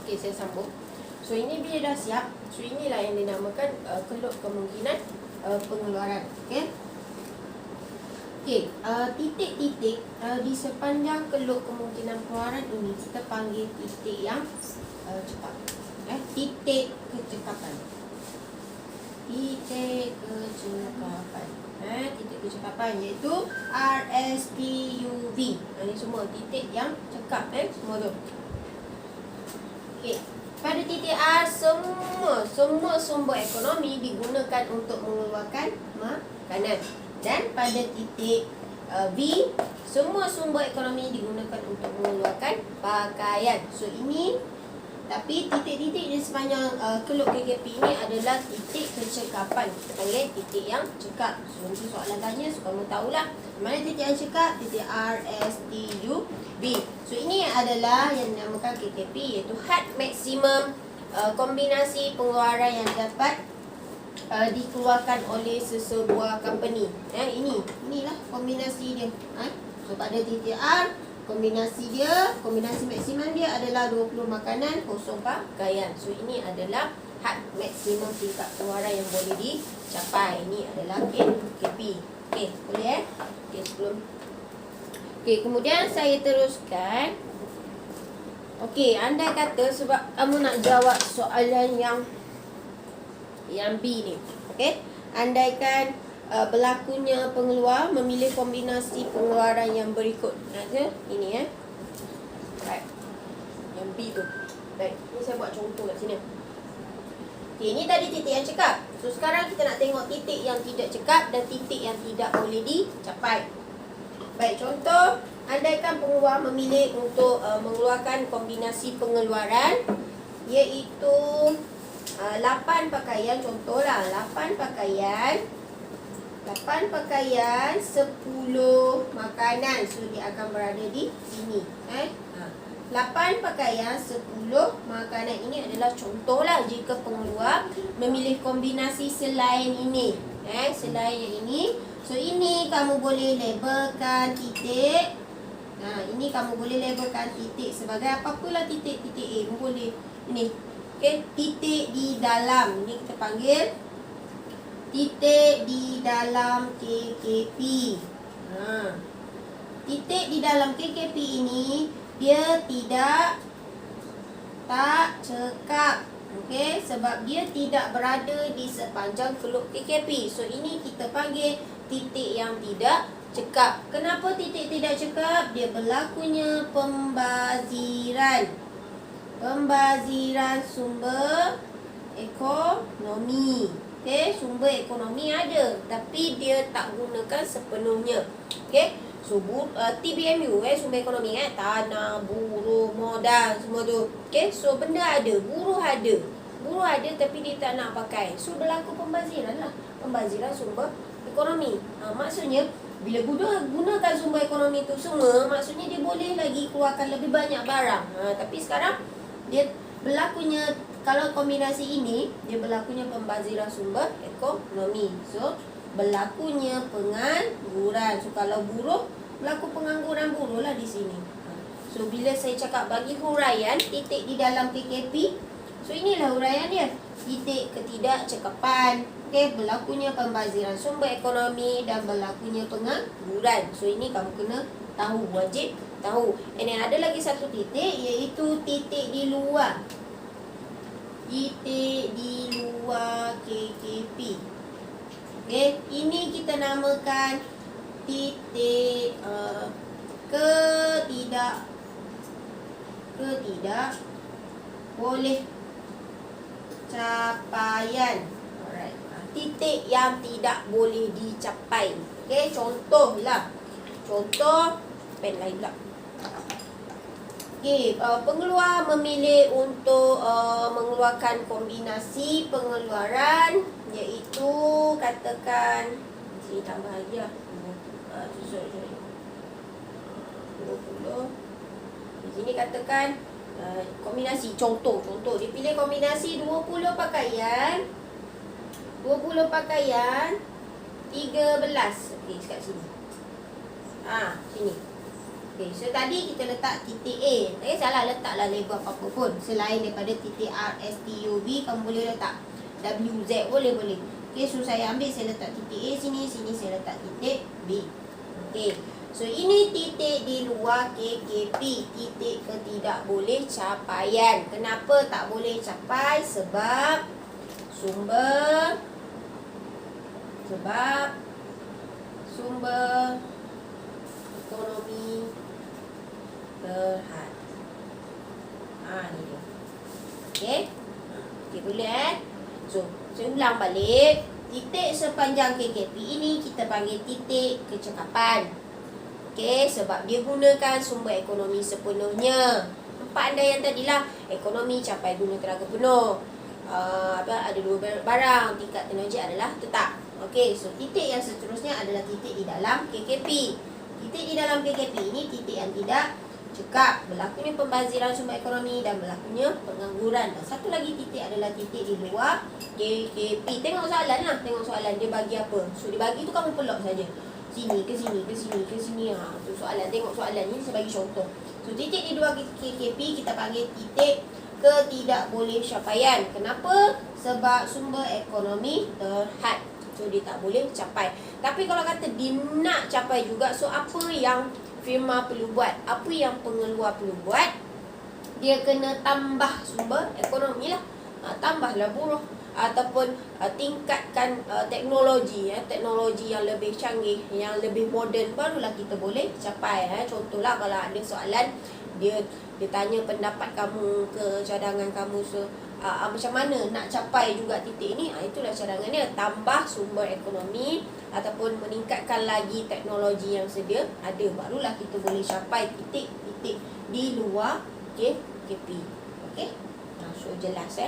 Okey, saya sambung. So ini bila dah siap, so inilah yang dinamakan keluk kemungkinan pengeluaran. Okey. Okey, titik-titik di sepanjang keluk kemungkinan pengeluaran ini kita panggil titik yang cepat. Titik kecekapan. Titik kecekapan. Titik kecekapan iaitu RSPUV. Ini semua titik yang cekap semua tu. Okey. Pada titik R, semua sumber ekonomi digunakan untuk mengeluarkan makanan. Dan pada titik V, semua sumber ekonomi digunakan untuk mengeluarkan pakaian. So ini, tapi titik-titik di sepanjang keluk KKP ini adalah titik kecekapan. Kita panggil titik yang cekap. So nanti soalan tanya, so kamu tahulah mana titik yang cekap, titik R, S, T, U, V. So ini adalah yang dinamakan KKP, iaitu had maksimum kombinasi pengeluaran yang dapat dikeluarkan oleh sesebuah company. Inilah kombinasi dia. So pada titik R, kombinasi maksimum dia adalah 20 makanan, kosong pakaian. So ini adalah had maksimum tingkat pengeluaran yang boleh dicapai. Ini adalah KKP. Okey, boleh Okey, sebelum kemudian saya teruskan. Okey, andai kata sebab kamu nak jawab soalan yang B ni. Okey, andaikan berlakunya pengeluar memilih kombinasi pengeluaran yang berikut. Ini Baik. Yang B tu. Baik, ni saya buat contoh kat sini. Okey, ini tadi titik yang cekap. So sekarang kita nak tengok titik yang tidak cekap dan titik yang tidak boleh dicapai. Baik, contoh, andaikan pengeluar memilih untuk mengeluarkan kombinasi pengeluaran iaitu 8 pakaian, contohlah 8 pakaian 10 makanan. So dia akan berada di sini. 8 pakaian, 10 makanan. Ini adalah contohlah jika pengeluar memilih kombinasi selain ini. Selain yang ini. So ini kamu boleh labelkan titik. Ini kamu boleh labelkan titik sebagai apapulah titik-titik A pun boleh. Ini. Okey, titik di dalam. Ini kita panggil titik di dalam KKP. Titik di dalam KKP ini dia tak cekap. Okey, sebab dia tidak berada di sepanjang keluk KKP. So ini kita panggil titik yang tidak cekap. Kenapa titik tidak cekap? Dia berlakunya pembaziran sumber ekonomi. Okey, sumber ekonomi ada tapi dia tak gunakan sepenuhnya. Okey, so TBMU sumber ekonomi tanah, buruh, modal semua tu. Okey, so benda ada, buruh ada tapi dia tak nak pakai. So berlaku pembaziran sumber ekonomi. Maksudnya bila gunakan sumber ekonomi tu semua, maksudnya dia boleh lagi keluarkan lebih banyak barang. Tapi sekarang dia berlakunya, kalau kombinasi ini, dia berlakunya pembaziran sumber ekonomi. So berlakunya pengangguran. So kalau buruh, berlaku pengangguran buruh lah di sini. So bila saya cakap bagi huraian titik di dalam KKP, so inilah huraian dia. Titik ketidakcekapan. Okey, berlakunya pembaziran sumber ekonomi dan berlakunya pengangguran. So ini kamu kena tahu, wajib tahu. And then ada lagi satu titik, iaitu titik di luar. Titik di luar KKP. Okey, ini kita namakan titik ketidak boleh capaian. Alright. Titik yang tidak boleh dicapai. Okey, contohlah. Contoh pen lain pula. Okey, pengeluar memilih untuk mengeluarkan kombinasi pengeluaran iaitu katakan sini tambah lagi lah. 20. Di sini katakan kombinasi contoh dia pilih kombinasi 20 pakaian 13. Okey, kat sini. Sini. Okay, so tadi kita letak titik A. Tak salah letaklah label apa-apa pun. Selain daripada titik R, S, T, U, V, kamu boleh letak W, Z, boleh. Okay, so saya ambil, saya letak titik A sini. Sini saya letak titik B. Okay, so ini titik di luar KKP. Titik ketidak boleh capaian. Kenapa tak boleh capai? Sebab sumber ekonomi terhad. Ni dia. Okay. Okay, boleh So, saya ulang balik. Titik sepanjang KKP ini kita panggil titik kecekapan. Okay, sebab dia gunakan sumber ekonomi sepenuhnya. Empat andaian tadilah. Ekonomi capai guna tenaga penuh. Ada dua barang. Tingkat teknologi adalah tetap. Okay, so titik yang seterusnya adalah titik di dalam KKP. Titik di dalam KKP ini titik yang tidak cekap. Berlakunya pembaziran sumber ekonomi dan berlakunya pengangguran. Dan satu lagi titik adalah titik di luar KKP. Tengok soalan lah. Tengok soalan dia bagi apa. So dia bagi tu kamu pelak saja. Sini ke sini ke sini ke sini. Tu soalan. Tengok soalan ni saya bagi contoh. So titik di luar KKP kita panggil titik ketidakboleh capaian. Kenapa? Sebab sumber ekonomi terhad. So dia tak boleh capai. Tapi kalau kata dia nak capai juga, so apa yang firma perlu buat? Apa yang pengeluar perlu buat? Dia kena tambah sumber ekonomi lah. Tambahlah buruh. Ataupun tingkatkan teknologi. Teknologi yang lebih canggih, yang lebih moden, barulah kita boleh capai. Contohlah kalau ada soalan, dia tanya pendapat kamu ke cadangan kamu. So macam mana nak capai juga titik ni, itulah cadangannya. Tambah sumber ekonomi ataupun meningkatkan lagi teknologi yang sedia ada, barulah kita boleh capai titik-titik di luar KKP. Okay, so jelas